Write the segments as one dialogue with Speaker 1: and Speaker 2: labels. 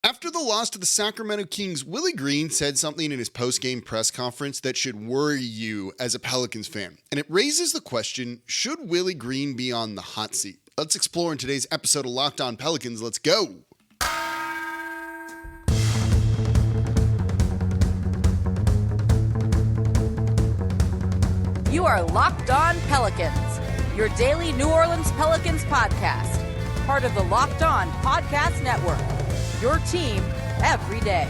Speaker 1: After the loss to the Sacramento Kings, Willie Green said something in his post-game press conference that should worry you as a Pelicans fan. And it raises the question, should Willie Green be on the hot seat? Let's explore in today's episode of Locked On Pelicans. Let's go.
Speaker 2: You are Locked On Pelicans, your daily New Orleans Pelicans podcast, part of the Locked On Podcast Network, your team every day.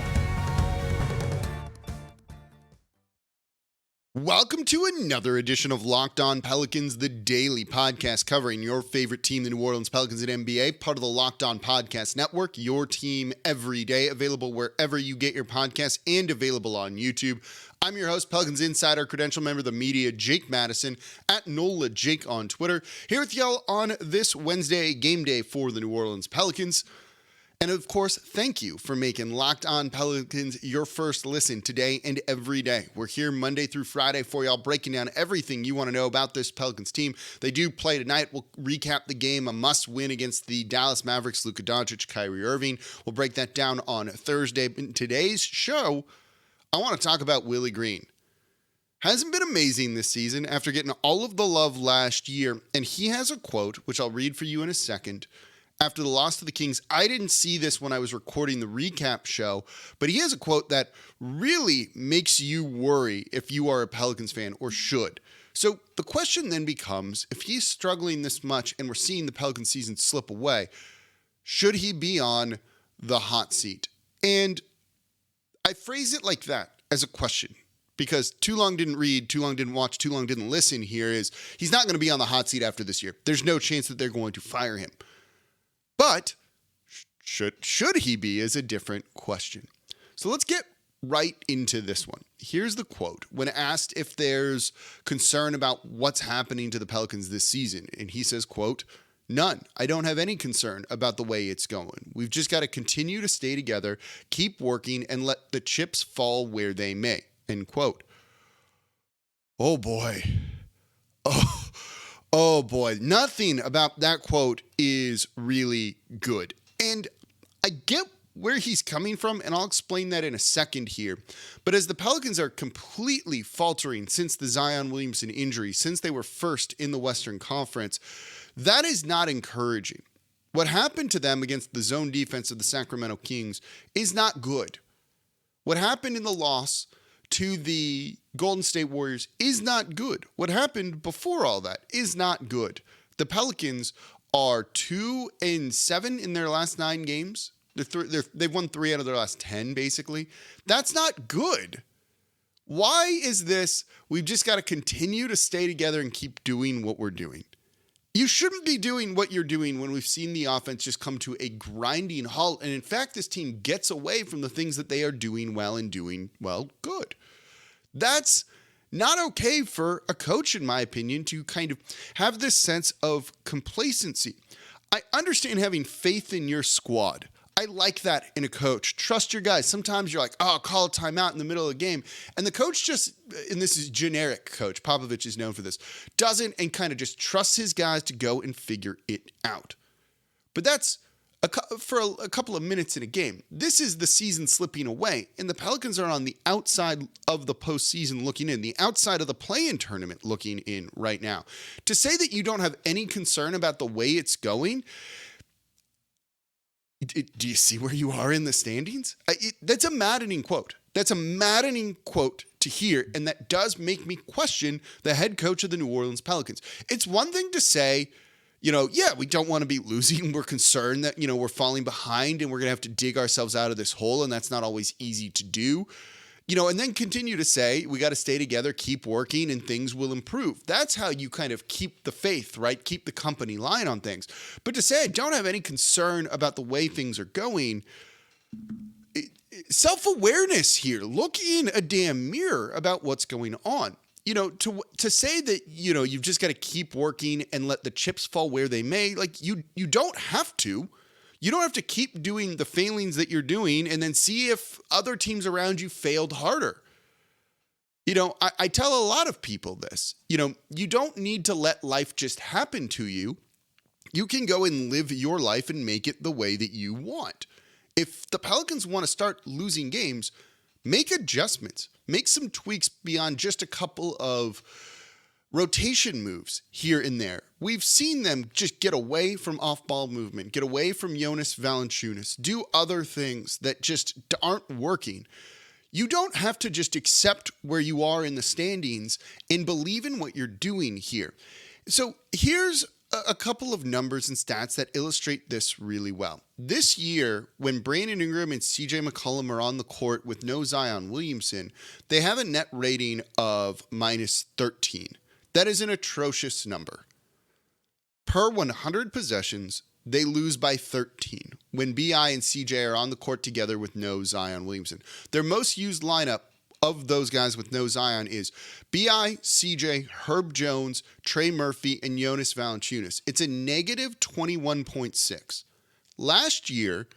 Speaker 1: Welcome to another edition of Locked On Pelicans, the daily podcast covering your favorite team, the New Orleans Pelicans at NBA, part of the Locked On Podcast Network, your team every day, available wherever you get your podcasts and available on YouTube. I'm your host, Pelicans Insider, credential member of the media, Jake Madison, at NOLA Jake on Twitter, here with y'all on this Wednesday, game day for the New Orleans Pelicans. And of course, thank you for making Locked On Pelicans your first listen today and every day. We're here Monday through Friday for y'all, breaking down everything you want to know about this Pelicans team. They do play tonight. We'll recap the game, a must-win against the Dallas Mavericks, Luka Doncic, Kyrie Irving. We'll break that down on Thursday. In today's show, I want to talk about Willie Green. Hasn't been amazing this season after getting all of the love last year, and he has a quote, which I'll read for you in a second. After the loss to the Kings, I didn't see this when I was recording the recap show, but he has a quote that really makes you worry if you are a Pelicans fan, or should. So the question then becomes, if he's struggling this much and we're seeing the Pelicans season slip away, should he be on the hot seat? And I phrase it like that as a question, because too long didn't read, too long didn't watch, too long didn't listen here is he's not going to be on the hot seat after this year. There's no chance that they're going to fire him. But should he be is a different question. So let's get right into this one. Here's the quote when asked if there's concern about what's happening to the Pelicans this season. And he says, quote, "None. I don't have any concern about the way it's going. We've just got to continue to stay together, keep working, and let the chips fall where they may." End quote. Oh boy. Oh boy, nothing about that quote is really good. And I get where he's coming from, and I'll explain that in a second here. But as the Pelicans are completely faltering since the Zion Williamson injury, since they were first in the Western Conference, that is not encouraging. What happened to them against the zone defense of the Sacramento Kings is not good. What happened in the loss to the Golden State Warriors is not good. What happened before all that is not good. The Pelicans are 2-7 in their last 9 games. They've won 3 out of their last 10, basically. That's not good. Why is this? We've just got to continue to stay together and keep doing what we're doing. You shouldn't be doing what you're doing when we've seen the offense just come to a grinding halt. And in fact, this team gets away from the things that they are doing well and doing, well, good. That's not okay for a coach, in my opinion, to kind of have this sense of complacency. I understand having faith in your squad. I like that in a coach. Trust your guys. Sometimes you're like, oh, call a timeout in the middle of the game. And the coach just, and this is generic coach, Popovich is known for this, doesn't and kind of just trusts his guys to go and figure it out. But that's for a couple of minutes in a game. This is the season slipping away, and the Pelicans are on the outside of the postseason looking in, the outside of the play-in tournament looking in right now. To say that you don't have any concern about the way it's going, do you see where you are in the standings? That's a maddening quote. That's a maddening quote to hear, and that does make me question the head coach of the New Orleans Pelicans. It's one thing to say, yeah, we don't want to be losing. We're concerned that, we're falling behind and we're going to have to dig ourselves out of this hole, and that's not always easy to do. And then continue to say, we got to stay together, keep working, and things will improve. That's how you kind of keep the faith, right? Keep the company line on things. But to say, I don't have any concern about the way things are going, self-awareness here. Look in a damn mirror about what's going on. To say that, you've just got to keep working and let the chips fall where they may, like you don't have to. You don't have to keep doing the failings that you're doing and then see if other teams around you failed harder. I tell a lot of people this. You don't need to let life just happen to you. You can go and live your life and make it the way that you want. If the Pelicans want to start losing games, make adjustments, make some tweaks beyond just a couple of rotation moves here and there. We've seen them just get away from off-ball movement, get away from Jonas Valanciunas, do other things that just aren't working. You don't have to just accept where you are in the standings and believe in what you're doing here. So here's a couple of numbers and stats that illustrate this really well. This year, when Brandon Ingram and CJ McCollum are on the court with no Zion Williamson, they have a net rating of -13. That is an atrocious number. Per 100 possessions, they lose by 13 when BI and CJ are on the court together with no Zion Williamson. Their most used lineup of those guys with no Zion is BI, CJ, Herb Jones, Trey Murphy, and Jonas Valanciunas. It's a negative 21.6. Last year,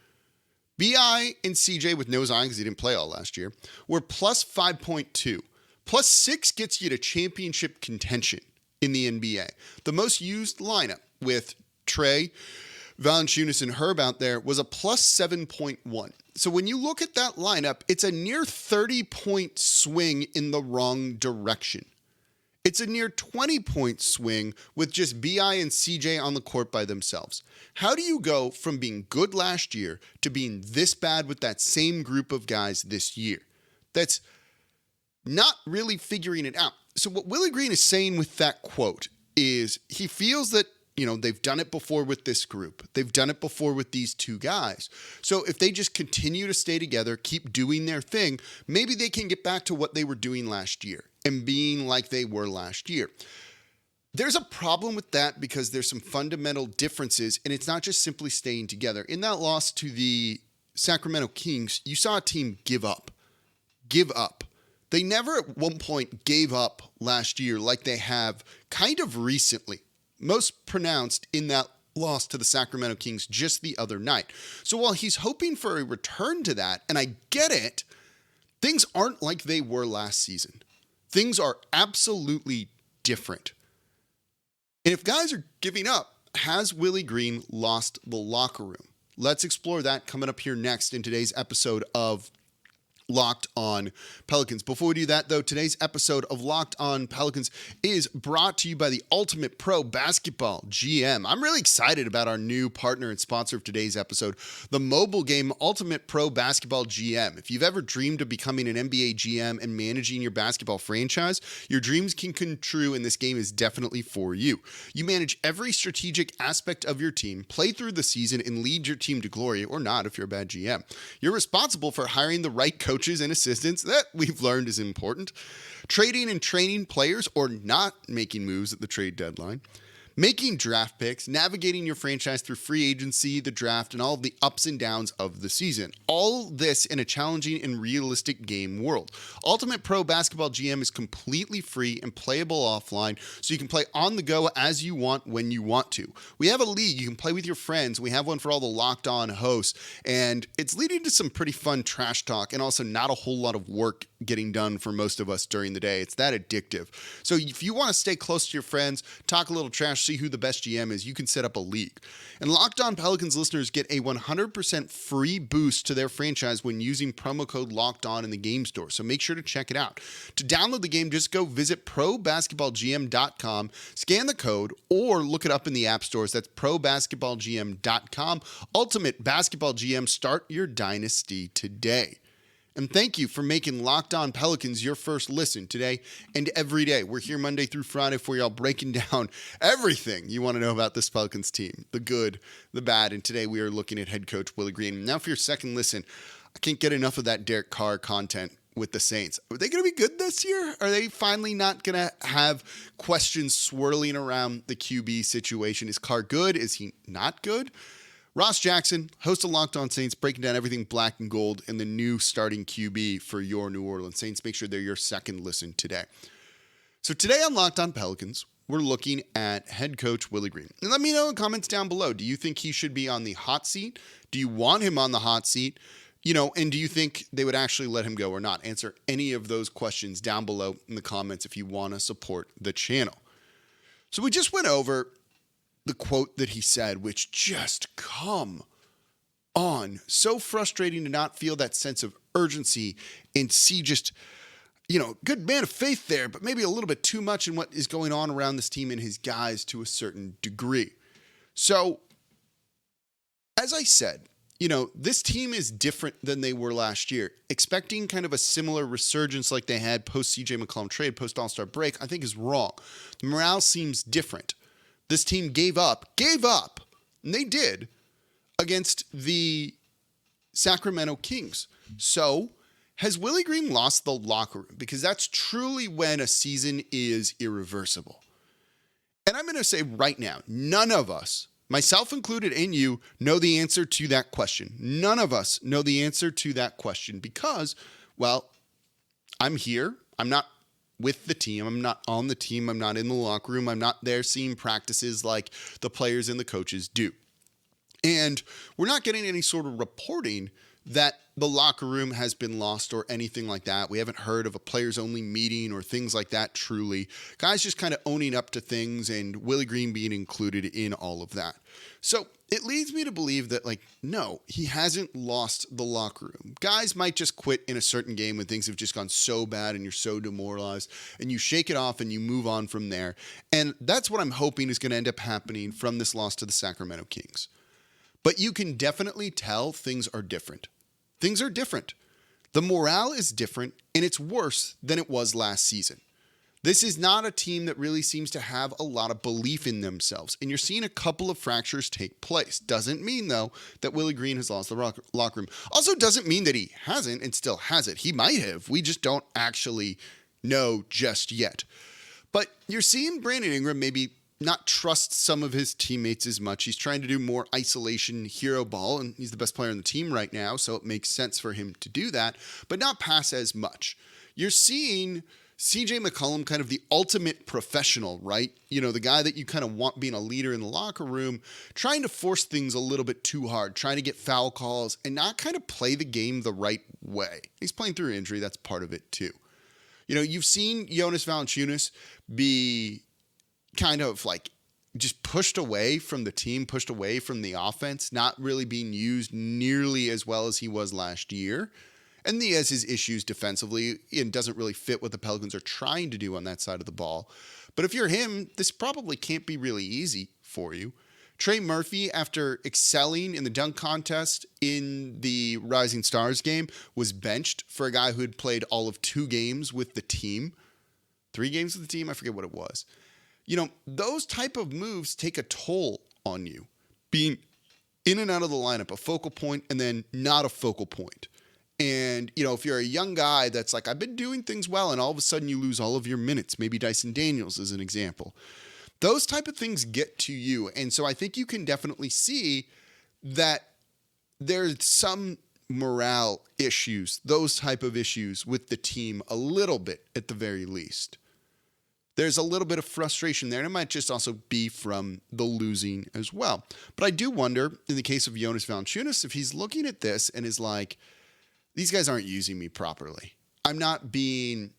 Speaker 1: BI and CJ with no Zion, because he didn't play all last year, were plus 5.2. Plus 6 gets you to championship contention in the NBA. The most used lineup with Trey, Valanciunas, and Herb out there was a plus 7.1. So when you look at that lineup, it's a near 30-point swing in the wrong direction. It's a near 20-point swing with just BI and CJ on the court by themselves. How do you go from being good last year to being this bad with that same group of guys this year? That's not really figuring it out. So what Willie Green is saying with that quote is he feels that, they've done it before with this group. They've done it before with these two guys. So if they just continue to stay together, keep doing their thing, maybe they can get back to what they were doing last year and being like they were last year. There's a problem with that because there's some fundamental differences, and it's not just simply staying together. In that loss to the Sacramento Kings, you saw a team give up. They never at one point gave up last year like they have kind of recently. Most pronounced in that loss to the Sacramento Kings just the other night. So while he's hoping for a return to that, and I get it, things aren't like they were last season. Things are absolutely different. And if guys are giving up, has Willie Green lost the locker room? Let's explore that coming up here next in today's episode of Locked On Pelicans. Before we do that, though, today's episode of Locked On Pelicans is brought to you by the Ultimate Pro Basketball GM. I'm really excited about our new partner and sponsor of today's episode, the mobile game Ultimate Pro Basketball GM. If you've ever dreamed of becoming an NBA GM and managing your basketball franchise, your dreams can come true, and this game is definitely for you. You manage every strategic aspect of your team, play through the season, and lead your team to glory, or not if you're a bad GM. You're responsible for hiring the right coaches and assistants that we've learned is important, trading and training players or not making moves at the trade deadline, making draft picks, navigating your franchise through free agency, the draft, and all of the ups and downs of the season. All this in a challenging and realistic game world. Ultimate Pro Basketball GM is completely free and playable offline, so you can play on the go as you want when you want to. We have a league you can play with your friends. We have one for all the Locked On hosts, and it's leading to some pretty fun trash talk and also not a whole lot of work getting done for most of us during the day. It's that addictive. So if you want to stay close to your friends, talk a little trash, see who the best GM is, you can set up a league. And Locked On Pelicans listeners get a 100% free boost to their franchise when using promo code Locked On in the game store. So make sure to check it out. To download the game, just go visit probasketballgm.com, scan the code, or look it up in the app stores. That's probasketballgm.com. Ultimate Basketball GM, start your dynasty today. And thank you for making Locked On Pelicans your first listen today and every day. We're here Monday through Friday for y'all, breaking down everything you want to know about this Pelicans team, the good, the bad. And today we are looking at head coach Willie Green. Now for your second listen, I can't get enough of that Derek Carr content with the Saints. Are they going to be good this year? Are they finally not going to have questions swirling around the QB situation? Is Carr good? Is he not good? Ross Jackson, host of Locked On Saints, breaking down everything black and gold and the new starting QB for your New Orleans Saints. Make sure they're your second listen today. So today on Locked On Pelicans, we're looking at head coach Willie Green. And let me know in the comments down below. Do you think he should be on the hot seat? Do you want him on the hot seat? And do you think they would actually let him go or not? Answer any of those questions down below in the comments if you want to support the channel. So we just went over the quote that he said, which just come on. So frustrating to not feel that sense of urgency and see just, good man of faith there, but maybe a little bit too much in what is going on around this team and his guys to a certain degree. So, as I said, this team is different than they were last year. Expecting kind of a similar resurgence like they had post CJ McCollum trade, post All-Star break, I think is wrong. The morale seems different. This team gave up, and they did, against the Sacramento Kings. So, has Willie Green lost the locker room? Because that's truly when a season is irreversible. And I'm going to say right now, none of us, myself included and you, know the answer to that question. None of us know the answer to that question because, well, I'm here. I'm not with the team. I'm not on the team. I'm not in the locker room. I'm not there seeing practices like the players and the coaches do. And we're not getting any sort of reporting that the locker room has been lost or anything like that. We haven't heard of a players-only meeting or things like that truly. Guys just kind of owning up to things and Willie Green being included in all of that. So it leads me to believe that, no, he hasn't lost the locker room. Guys might just quit in a certain game when things have just gone so bad and you're so demoralized, and you shake it off and you move on from there. And that's what I'm hoping is going to end up happening from this loss to the Sacramento Kings. But you can definitely tell things are different. Things are different. The morale is different, and it's worse than it was last season. This is not a team that really seems to have a lot of belief in themselves, and you're seeing a couple of fractures take place. Doesn't mean, though, that Willie Green has lost the locker room. Also doesn't mean that he hasn't and still has it. He might have. We just don't actually know just yet. But you're seeing Brandon Ingram maybe not trust some of his teammates as much. He's trying to do more isolation hero ball, and he's the best player on the team right now, so it makes sense for him to do that, but not pass as much. You're seeing CJ McCollum, kind of the ultimate professional, right? The guy that you kind of want being a leader in the locker room, trying to force things a little bit too hard, trying to get foul calls and not kind of play the game the right way. He's playing through injury. That's part of it too. You've seen Jonas Valanciunas be kind of just pushed away from the team, pushed away from the offense, not really being used nearly as well as he was last year. And he has his issues defensively and doesn't really fit what the Pelicans are trying to do on that side of the ball. But if you're him, this probably can't be really easy for you. Trey Murphy, after excelling in the dunk contest in the Rising Stars game, was benched for a guy who had played all of 2 games with the team. 3 games with the team? I forget what it was. Those type of moves take a toll on you. Being in and out of the lineup, a focal point, and then not a focal point. And, if you're a young guy that's I've been doing things well, and all of a sudden you lose all of your minutes, maybe Dyson Daniels is an example. Those type of things get to you. And so I think you can definitely see that there's some morale issues, those type of issues with the team a little bit at the very least. There's a little bit of frustration there, and it might just also be from the losing as well. But I do wonder, in the case of Jonas Valanciunas, if he's looking at this and is these guys aren't using me properly. I'm not being,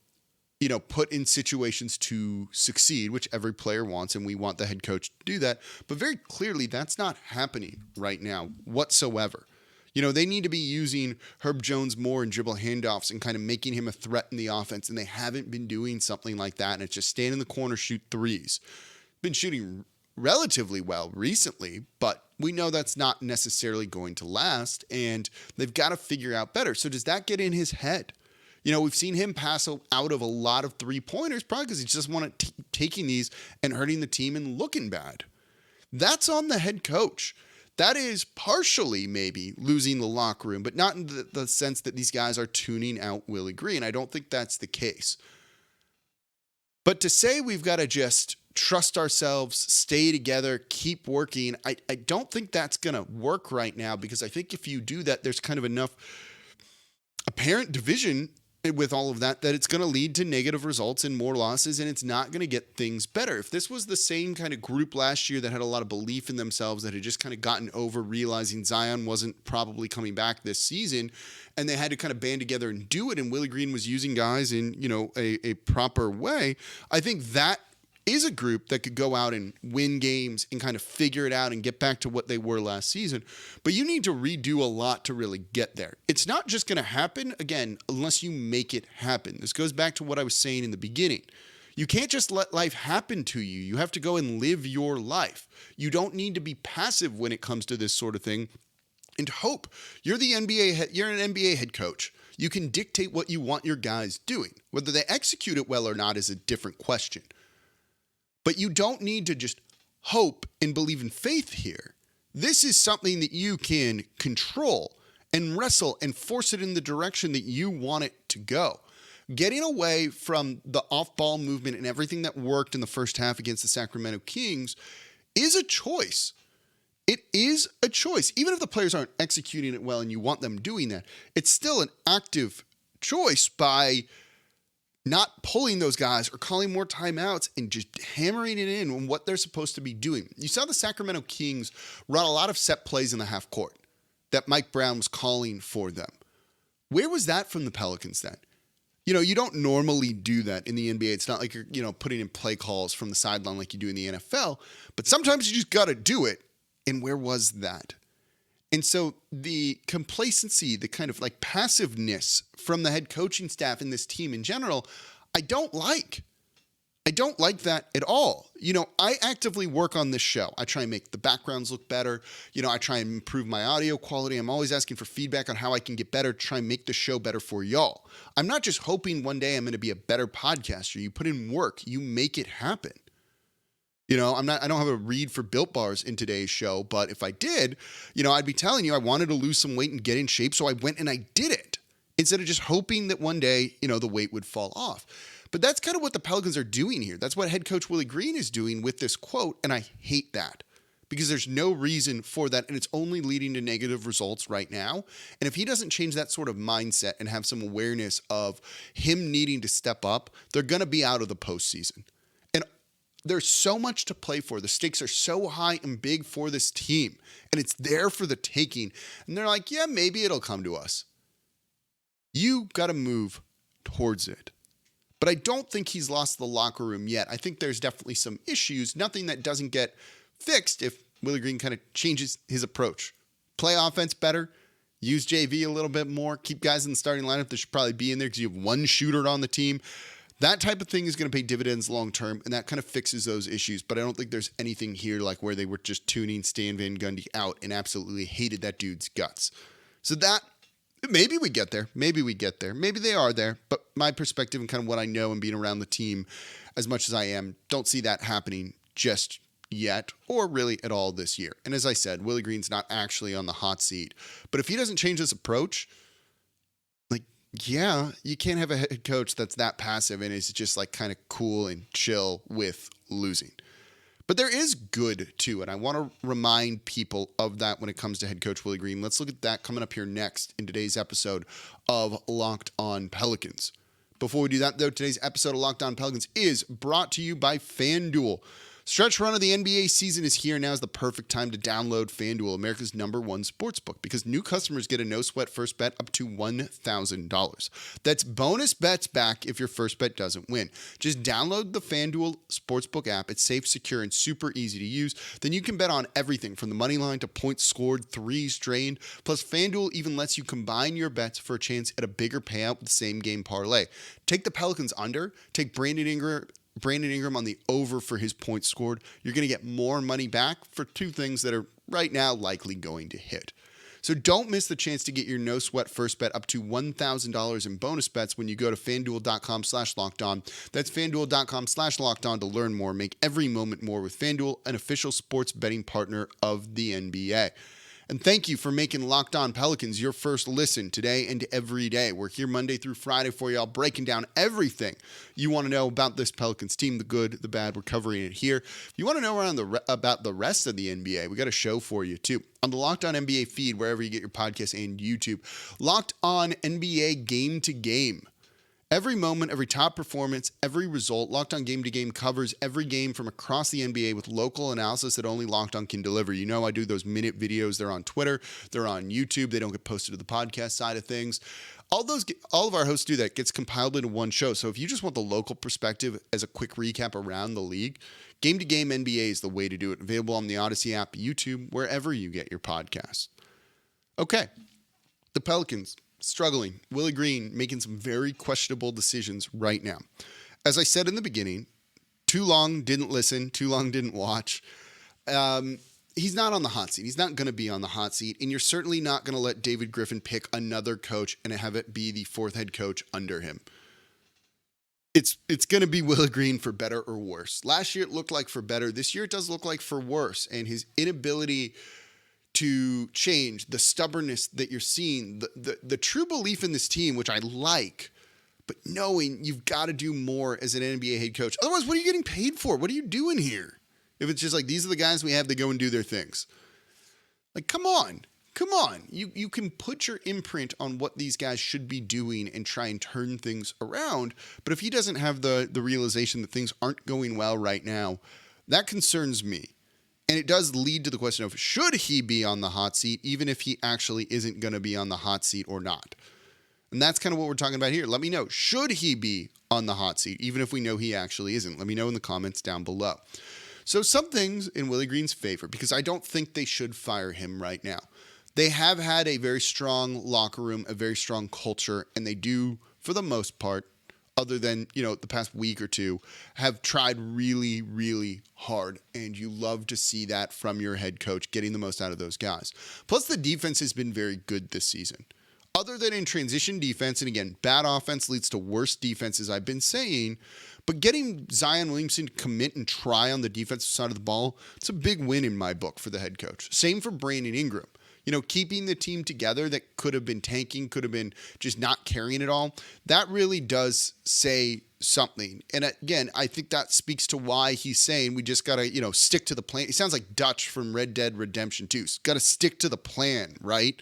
Speaker 1: put in situations to succeed, which every player wants, and we want the head coach to do that. But very clearly, that's not happening right now whatsoever. They need to be using Herb Jones more in dribble handoffs and kind of making him a threat in the offense, and they haven't been doing something like that, and it's just stand in the corner, shoot threes. Been shooting relatively well recently, but we know that's not necessarily going to last, and they've got to figure out better. So does that get in his head? We've seen him pass out of a lot of three-pointers, probably because he just wanted taking these and hurting the team and looking bad. That's on the head coach. That is partially maybe losing the locker room, but not in the sense that these guys are tuning out Willie Green. I don't think that's the case. But to say we've got to just trust ourselves, stay together, keep working, I don't think that's going to work right now, because I think if you do that, there's kind of enough apparent division with all of that it's going to lead to negative results and more losses, and it's not going to get things better. If this was the same kind of group last year that had a lot of belief in themselves, that had just kind of gotten over realizing Zion wasn't probably coming back this season, and they had to kind of band together and do it, and Willie Green was using guys in, a proper way, I think that is a group that could go out and win games and kind of figure it out and get back to what they were last season. But you need to redo a lot to really get there. It's not just going to happen, again, unless you make it happen. This goes back to what I was saying in the beginning. You can't just let life happen to you. You have to go and live your life. You don't need to be passive when it comes to this sort of thing and hope. You're an NBA head coach. You can dictate what you want your guys doing. Whether they execute it well or not is a different question. But you don't need to just hope and believe in faith here. This is something that you can control and wrestle and force it in the direction that you want it to go. Getting away from the off-ball movement and everything that worked in the first half against the Sacramento Kings is a choice. It is a choice. Even if the players aren't executing it well and you want them doing that, it's still an active choice by not pulling those guys or calling more timeouts and just hammering it in on what they're supposed to be doing. You saw the Sacramento Kings run a lot of set plays in the half court that Mike Brown was calling for them. Where was that from the Pelicans then? You don't normally do that in the NBA. It's not like you're, putting in play calls from the sideline like you do in the NFL, but sometimes you just got to do it. And where was that? And so the complacency, the kind of like passiveness from the head coaching staff and this team in general, I don't like. I don't like that at all. I actively work on this show. I try and make the backgrounds look better. I try and improve my audio quality. I'm always asking for feedback on how I can get better to try and make the show better for y'all. I'm not just hoping one day I'm going to be a better podcaster. You put in work, you make it happen. I don't have a read for Built Bars in today's show, but if I did, I'd be telling you I wanted to lose some weight and get in shape. So I went and I did it instead of just hoping that one day, the weight would fall off. But that's kind of what the Pelicans are doing here. That's what head coach Willie Green is doing with this quote. And I hate that because there's no reason for that. And it's only leading to negative results right now. And if he doesn't change that sort of mindset and have some awareness of him needing to step up, they're going to be out of the postseason. And there's so much to play for. The stakes are so high and big for this team. And it's there for the taking. And they're like, yeah, maybe it'll come to us. You got to move towards it. But I don't think he's lost the locker room yet. I think there's definitely some issues, nothing that doesn't get fixed if Willie Green kind of changes his approach. Play offense better, use JV a little bit more, keep guys in the starting lineup that should probably be in there because you have one shooter on the team. That type of thing is going to pay dividends long term, and that kind of fixes those issues. But I don't think there's anything here like where they were just tuning Stan Van Gundy out and absolutely hated that dude's guts. So that, maybe we get there. Maybe we get there. Maybe they are there. But my perspective and kind of what I know and being around the team as much as I am, don't see that happening just yet or really at all this year. And as I said, Willie Green's not actually on the hot seat. But if he doesn't change his approach, yeah, you can't have a head coach that's that passive and is just like kind of cool and chill with losing. But there is good too, and I want to remind people of that when it comes to head coach Willie Green. Let's look at that coming up here next in today's episode of Locked On Pelicans. Before we do that, though, today's episode of Locked On Pelicans is brought to you by FanDuel. Stretch run of the NBA season is here. Now is the perfect time to download FanDuel, America's #1 sportsbook, because new customers get a no-sweat first bet up to $1,000. That's bonus bets back if your first bet doesn't win. Just download the FanDuel Sportsbook app. It's safe, secure, and super easy to use. Then you can bet on everything from the money line to points scored, threes drained. Plus, FanDuel even lets you combine your bets for a chance at a bigger payout with the same game parlay. Take the Pelicans under, take Brandon Ingram on the over for his points scored. You're going to get more money back for two things that are right now likely going to hit. So don't miss the chance to get your no sweat first bet up to $1,000 in bonus bets when you go to FanDuel.com/lockedon. That's FanDuel.com/lockedon to learn more. Make every moment more with FanDuel, an official sports betting partner of the NBA. And thank you for making Locked On Pelicans your first listen today and every day. We're here Monday through Friday for y'all, breaking down everything you want to know about this Pelicans team, the good, the bad. We're covering it here. If you want to know about the rest of the NBA, we got a show for you too. On the Locked On NBA feed, wherever you get your podcasts and YouTube, Locked On NBA Game to Game. Every moment, every top performance, every result, Locked On Game to Game covers every game from across the NBA with local analysis that only Locked On can deliver. You know I do those minute videos. They're on Twitter. They're on YouTube. They don't get posted to the podcast side of things. All of our hosts do that. It gets compiled into one show. So if you just want the local perspective as a quick recap around the league, Game to Game NBA is the way to do it. Available on the Odyssey app, YouTube, wherever you get your podcasts. Okay, the Pelicans struggling. Willie Green making some very questionable decisions right now. As I said in the beginning, too long didn't listen, too long didn't watch. He's not on the hot seat. He's not going to be on the hot seat, and you're certainly not going to let David Griffin pick another coach and have it be the fourth head coach under him. It's going to be Willie Green for better or worse. Last year it looked like for better. This year it does look like for worse, and his inability to change, the stubbornness that you're seeing, the true belief in this team, which I like, but knowing you've got to do more as an NBA head coach. Otherwise, what are you getting paid for? What are you doing here? If it's just like, these are the guys we have to go and do their things. Like, come on. You can put your imprint on what these guys should be doing and try and turn things around. But if he doesn't have the realization that things aren't going well right now, that concerns me. And it does lead to the question of, should he be on the hot seat, even if he actually isn't going to be on the hot seat or not? And that's kind of what we're talking about here. Let me know, should he be on the hot seat, even if we know he actually isn't? Let me know in the comments down below. So some things in Willie Green's favor, because I don't think they should fire him right now. They have had a very strong locker room, a very strong culture, and they do, for the most part, other than, the past week or two, have tried really, really hard. And you love to see that from your head coach, getting the most out of those guys. Plus, the defense has been very good this season. Other than in transition defense, and again, bad offense leads to worse defense, as I've been saying, but getting Zion Williamson to commit and try on the defensive side of the ball, it's a big win in my book for the head coach. Same for Brandon Ingram. Keeping the team together that could have been tanking, could have been just not carrying it all. That really does say something. And again, I think that speaks to why he's saying we just got to, stick to the plan. He sounds like Dutch from Red Dead Redemption 2. Got to stick to the plan, right?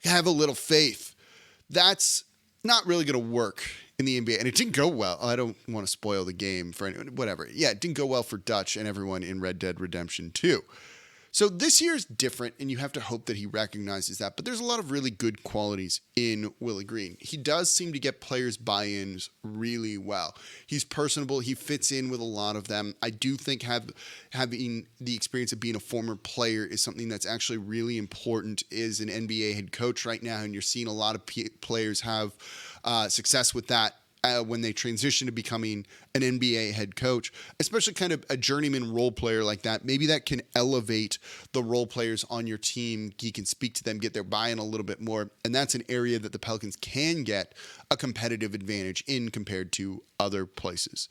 Speaker 1: Have a little faith. That's not really going to work in the NBA. And it didn't go well. I don't want to spoil the game for anyone, whatever. Yeah, it didn't go well for Dutch and everyone in Red Dead Redemption 2. So this year is different, and you have to hope that he recognizes that. But there's a lot of really good qualities in Willie Green. He does seem to get players' buy-ins really well. He's personable. He fits in with a lot of them. I do think having the experience of being a former player is something that's actually really important as an NBA head coach right now, and you're seeing a lot of players have success with that. When they transition to becoming an NBA head coach, especially kind of a journeyman role player like that, maybe that can elevate the role players on your team. He can speak to them, get their buy-in a little bit more. And that's an area that the Pelicans can get a competitive advantage in compared to other places.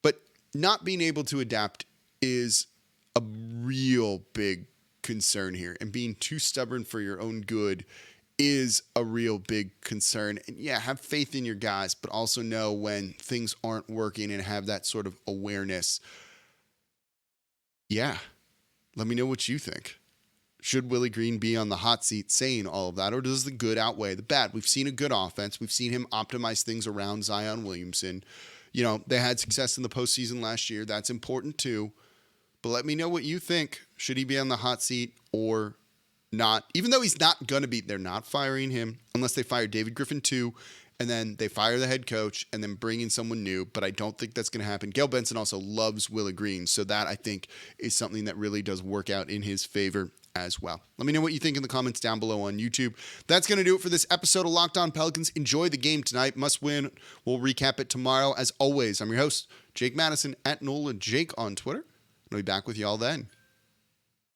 Speaker 1: But not being able to adapt is a real big concern here. And being too stubborn for your own good is a real big concern. And yeah, have faith in your guys, but also know when things aren't working and have that sort of awareness. Yeah, let me know what you think. Should Willie Green be on the hot seat saying all of that, or does the good outweigh the bad? We've seen a good offense. We've seen him optimize things around Zion Williamson. They had success in the postseason last year. That's important too. But let me know what you think. Should he be on the hot seat or not? Even though he's not going to be, they're not firing him unless they fire David Griffin too, and then they fire the head coach and then bring in someone new. But I don't think that's going to happen. Gail Benson also loves Willie Green, so that I think is something that really does work out in his favor as well. Let me know what you think in the comments down below on YouTube. That's going to do it for this episode of Locked On Pelicans. Enjoy the game tonight. Must win. We'll recap it tomorrow. As always, I'm your host, Jake Madison, at NOLA Jake on Twitter. I'll be back with you all then.